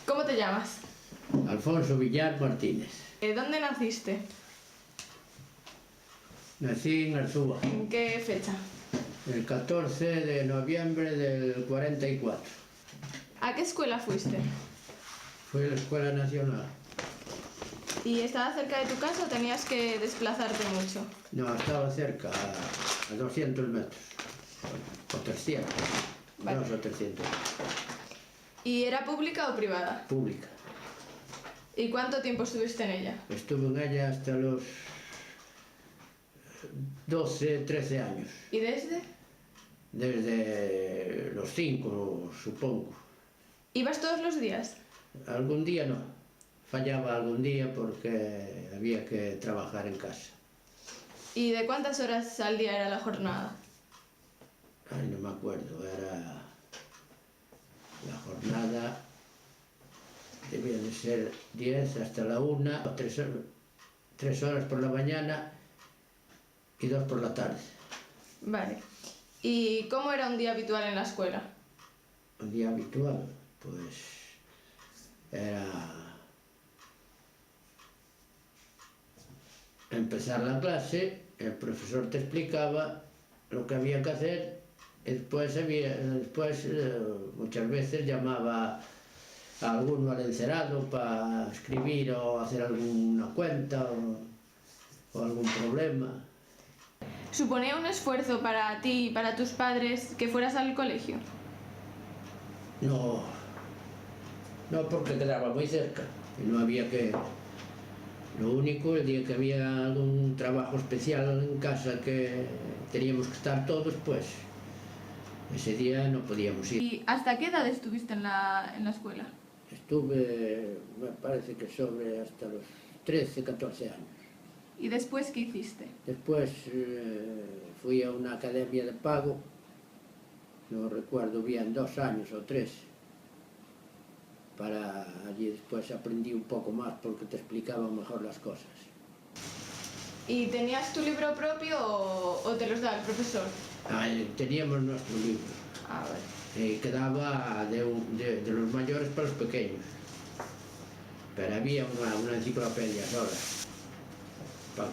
¿Cómo te llamas? Alfonso Villar Martínez. ¿Dónde naciste? Nací en Arzúa, ¿En qué fecha? el 14 de noviembre del 44. ¿A qué escuela fuiste? Fui a la Escuela Nacional. ¿Y estaba cerca de tu casa o tenías que desplazarte mucho? No, estaba cerca, a 200 metros, o 300, Vale. 2 o 300, ¿Y era pública o privada? pública. ¿Y cuánto tiempo estuviste en ella? Estuve en ella hasta los 12, 13 años, ¿Y desde? desde los 5, supongo. ¿Ibas todos los días? Algún día no, fallaba algún día porque había que trabajar en casa. ¿Y de cuántas horas al día era la jornada? Ay, no me acuerdo, era la jornada, debía de ser 10 hasta la 1, 3 horas por la mañana y 2 por la tarde. Vale. ¿Y cómo era un día habitual en la escuela? Un día habitual, pues era empezar la clase, el profesor te explicaba lo que había que hacer y después muchas veces llamaba a alguno al encerado para escribir o hacer alguna cuenta o algún problema. ¿Suponía un esfuerzo para ti y para tus padres que fueras al colegio? No, porque quedaba muy cerca y no había que... Lo único, el día que había algún trabajo especial en casa que teníamos que estar todos, pues ese día no podíamos ir. ¿Y hasta qué edad estuviste en la escuela? Estuve, me parece que sobre hasta los 13, 14 años. ¿Y después qué hiciste? Después fui a una academia de pago, no recuerdo bien, 2 años o 3. Allí después aprendí un poco más porque te explicaban mejor las cosas. ¿Y tenías tu libro propio o te los daba el profesor? Teníamos nuestro libro. Ah, vale. Quedaba de los mayores para los pequeños, pero había una enciclopedia sola para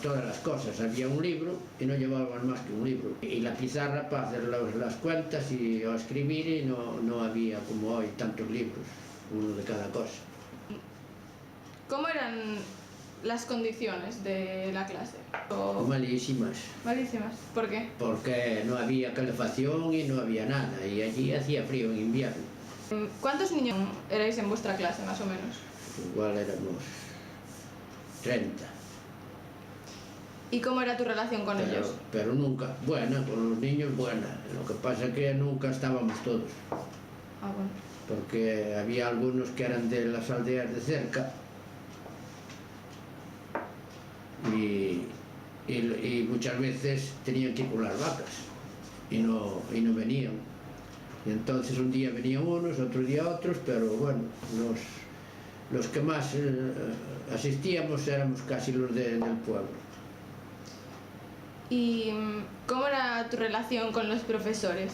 todas las cosas. Había un libro y no llevaban más que un libro, y la pizarra para hacer las cuentas o escribir, y no había como hoy tantos libros, uno de cada cosa. ¿Cómo eran las condiciones de la clase? Malísimas. Malísimas. ¿Por qué? Porque no había calefacción y no había nada, y allí hacía frío en invierno. ¿Cuántos niños erais en vuestra clase, más o menos? Igual éramos 30. ¿Y cómo era tu relación con ellos? Pero nunca, buena, con los niños buena. Lo que pasa es que nunca estábamos todos. Ah, bueno. Porque había algunos que eran de las aldeas de cerca y muchas veces tenían que ir con las vacas y no venían. Y entonces un día venían unos, otro día otros, pero bueno, los que más asistíamos éramos casi los del pueblo. ¿Y cómo era tu relación con los profesores?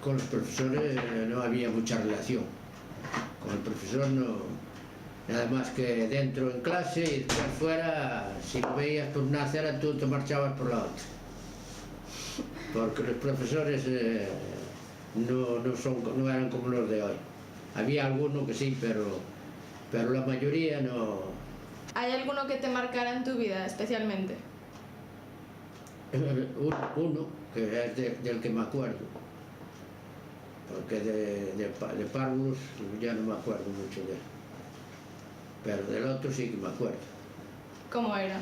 Con los profesores no había mucha relación. Con el profesor no, nada más que dentro en clase, y después fuera, si lo veías por una acera, tú te marchabas por la otra. Porque los profesores no eran como los de hoy. Había alguno que sí, pero la mayoría no. ¿Hay alguno que te marcara en tu vida especialmente? Uno que es del que me acuerdo, porque de párvulos ya no me acuerdo mucho de él, pero del otro sí que me acuerdo. ¿Cómo era?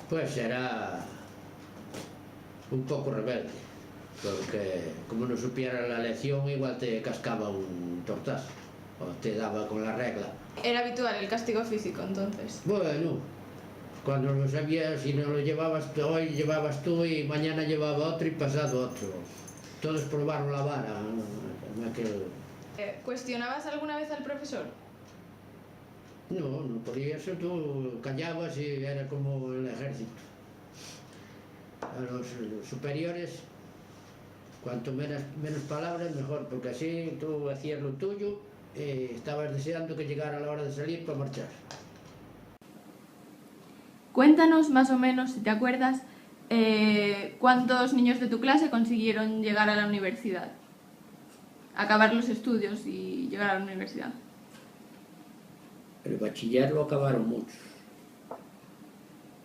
Pues era un poco rebelde, porque como no supiera la lección, igual te cascaba un tortazo o te daba con la regla. ¿Era habitual el castigo físico entonces? Bueno, cuando lo sabías, si no lo llevabas tú, hoy llevabas tú y mañana llevaba otro y pasado otro. Todos probaron la vara en aquel... ¿Cuestionabas alguna vez al profesor? No podía ser, tú callabas y era como el ejército. A los superiores Cuanto menos palabras, mejor, porque así tú hacías lo tuyo y estabas deseando que llegara la hora de salir para marchar. Cuéntanos más o menos, si te acuerdas, cuántos niños de tu clase consiguieron llegar a la universidad, acabar los estudios y llegar a la universidad. El bachiller lo acabaron muchos,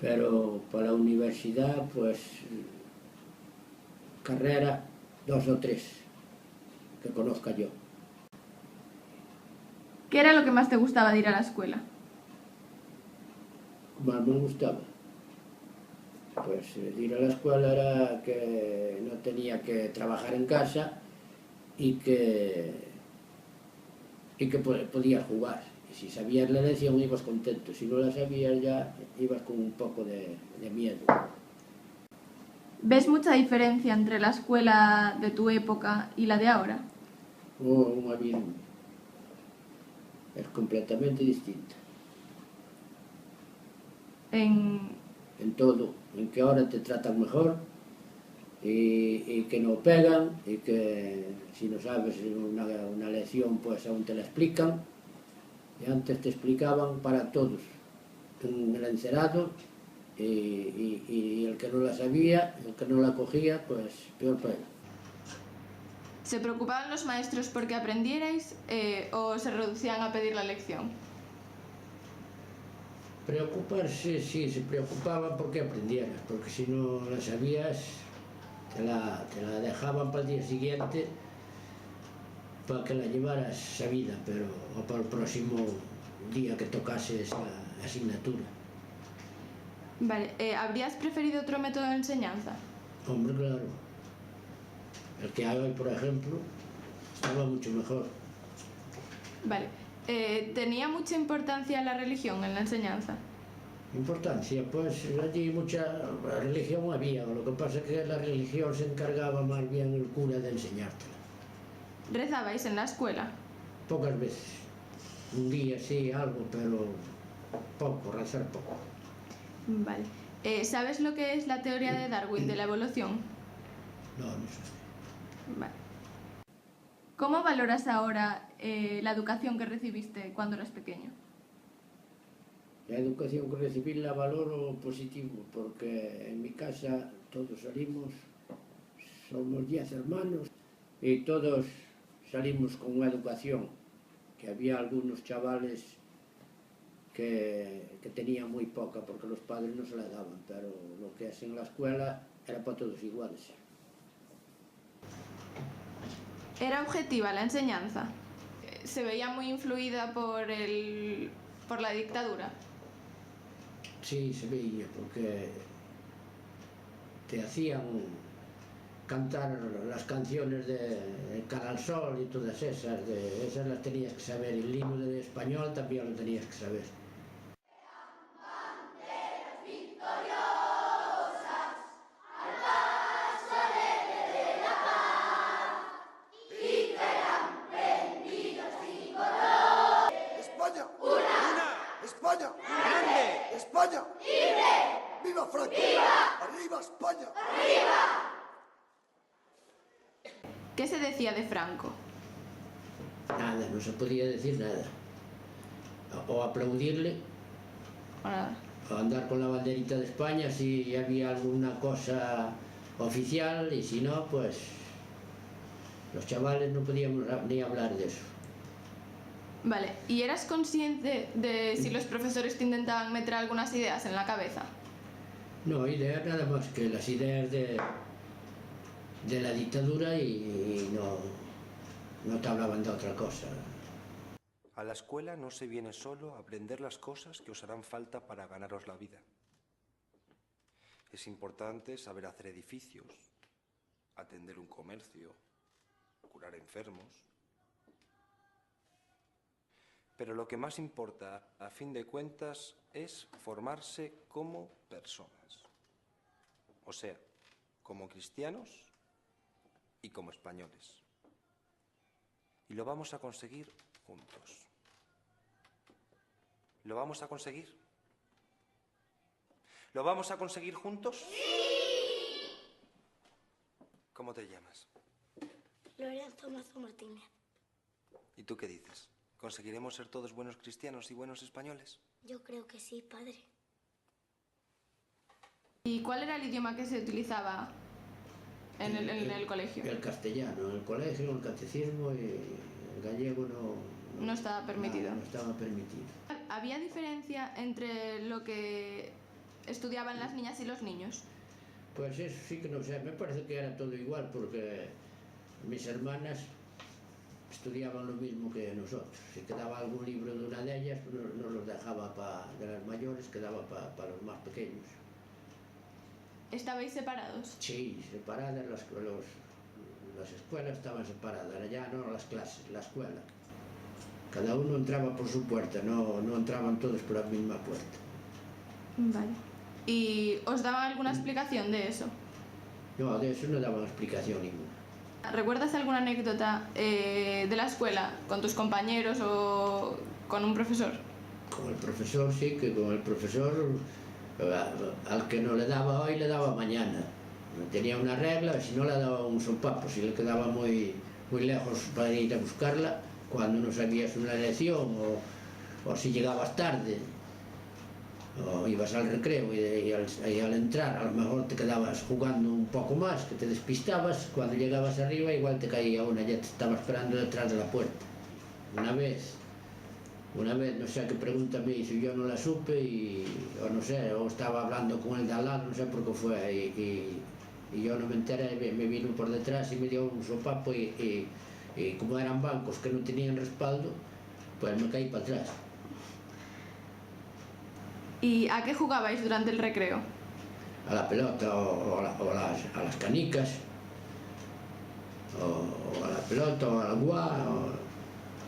pero para la universidad, pues, carrera, 2 o 3, que conozca yo. ¿Qué era lo que más te gustaba de ir a la escuela? Más me gustaba. Pues ir a la escuela era que no tenía que trabajar en casa y que podías jugar. Y si sabías la lección ibas contento, si no la sabías ya ibas con un poco de miedo. ¿Ves mucha diferencia entre la escuela de tu época y la de ahora? Un abismo. Es completamente distinta. En todo, en que ahora te tratan mejor y que no pegan y que si no sabes una lección pues aún te la explican y antes te explicaban para todos en el encerado y el que no la sabía, el que no la cogía, pues peor para él. ¿Se preocupaban los maestros porque aprendierais o se reducían a pedir la lección? Preocuparse, sí, se preocupaban porque aprendieras, porque si no la sabías, te la dejaban para el día siguiente para que la llevaras sabida, pero o para el próximo día que tocase esa asignatura. Vale, ¿habrías preferido otro método de enseñanza? Hombre, claro. El que hay hoy, por ejemplo, estaba mucho mejor. Vale, ¿tenía mucha importancia la religión en la enseñanza? Importancia, pues allí mucha religión había, lo que pasa es que la religión se encargaba más bien el cura de enseñártela. ¿Rezabais en la escuela? Pocas veces. Un día sí, algo, pero poco, rezar poco. Vale. ¿Sabes lo que es la teoría de Darwin de la evolución? No, no sé. Vale. ¿Cómo valoras ahora la educación que recibiste cuando eras pequeño? La educación que recibí la valoro positivo, porque en mi casa todos somos 10 hermanos, y todos salimos con una educación, que había algunos chavales que tenían muy poca, porque los padres no se la daban, pero lo que es en la escuela era para todos iguales. ¿Era objetiva la enseñanza? ¿Se veía muy influida por la dictadura? Sí, se veía, porque te hacían cantar las canciones de Canal Sol y todas esas, esas las tenías que saber, el himno de español también lo tenías que saber. España, una, España, grande, España, libre, viva Franco, viva, arriba España, arriba. ¿Qué se decía de Franco? Nada, no se podía decir nada. O aplaudirle, O nada. o andar con la banderita de España si había alguna cosa oficial, y si no, pues los chavales no podíamos ni hablar de eso. Vale, ¿y eras consciente de si los profesores te intentaban meter algunas ideas en la cabeza? No, ideas nada más que las ideas de la dictadura y no te hablaban de otra cosa. A la escuela no se viene solo a aprender las cosas que os harán falta para ganaros la vida. Es importante saber hacer edificios, atender un comercio, curar enfermos. Pero lo que más importa, a fin de cuentas, es formarse como personas. O sea, como cristianos y como españoles. Y lo vamos a conseguir juntos. ¿Lo vamos a conseguir? ¿Lo vamos a conseguir juntos? ¡Sí! ¿Cómo te llamas? Lorenzo Mazo Martínez. ¿Y tú qué dices? ¿Conseguiremos ser todos buenos cristianos y buenos españoles? Yo creo que sí, padre. ¿Y cuál era el idioma que se utilizaba en el colegio? El castellano, en el colegio, el catecismo, y el gallego No estaba permitido. No estaba permitido. ¿Había diferencia entre lo que estudiaban las niñas y los niños? Pues eso sí que no sé, me parece que era todo igual, porque mis hermanas estudiaban lo mismo que nosotros. Si quedaba algún libro de una de ellas, no los dejaba de las mayores, quedaba para los más pequeños. ¿Estabais separados? Sí, separadas, las escuelas estaban separadas, ya no las clases, la escuela. Cada uno entraba por su puerta, no entraban todos por la misma puerta. Vale. ¿Y os daban alguna explicación de eso? No, de eso no daban explicación ninguna. ¿Recuerdas alguna anécdota de la escuela con tus compañeros o con un profesor? Con el profesor sí, que con el profesor al que no le daba hoy le daba mañana. Tenía una regla, si no le daba un sopapo, si le quedaba muy lejos para ir a buscarla, cuando no sabías una lección o si llegabas tarde o ibas al recreo y al entrar a lo mejor te quedabas jugando un poco más, que te despistabas, cuando llegabas arriba igual te caía una, ya te estaba esperando detrás de la puerta. Una vez, no sé qué pregunta me hizo, yo no la supe o no sé, o estaba hablando con el de al lado, no sé por qué fue, y yo no me enteré, me vino por detrás y me dio un sopapo y como eran bancos que no tenían respaldo, pues me caí para atrás. ¿Y a qué jugabais durante el recreo? A la pelota o a las canicas, o a la pelota o al agua,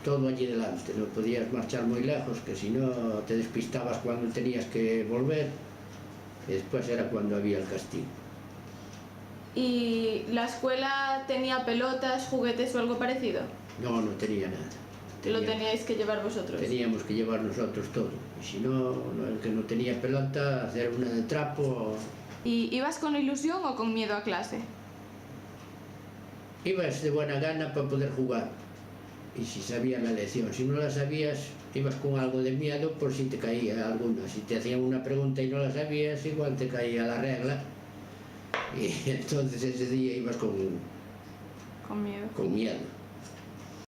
todo allí delante. No podías marchar muy lejos, que si no te despistabas cuando tenías que volver, y después era cuando había el castigo. ¿Y la escuela tenía pelotas, juguetes o algo parecido? No tenía nada. ¿Lo teníais que llevar vosotros? Teníamos que llevar nosotros todo. Y si no, el que no tenía pelota, hacer una de trapo. ¿Y ibas con ilusión o con miedo a clase? Ibas de buena gana para poder jugar. Y si sabías la lección, si no la sabías, ibas con algo de miedo por si te caía alguna. Si te hacían una pregunta y no la sabías, igual te caía la regla. Y entonces ese día ibas con Con miedo. Con miedo.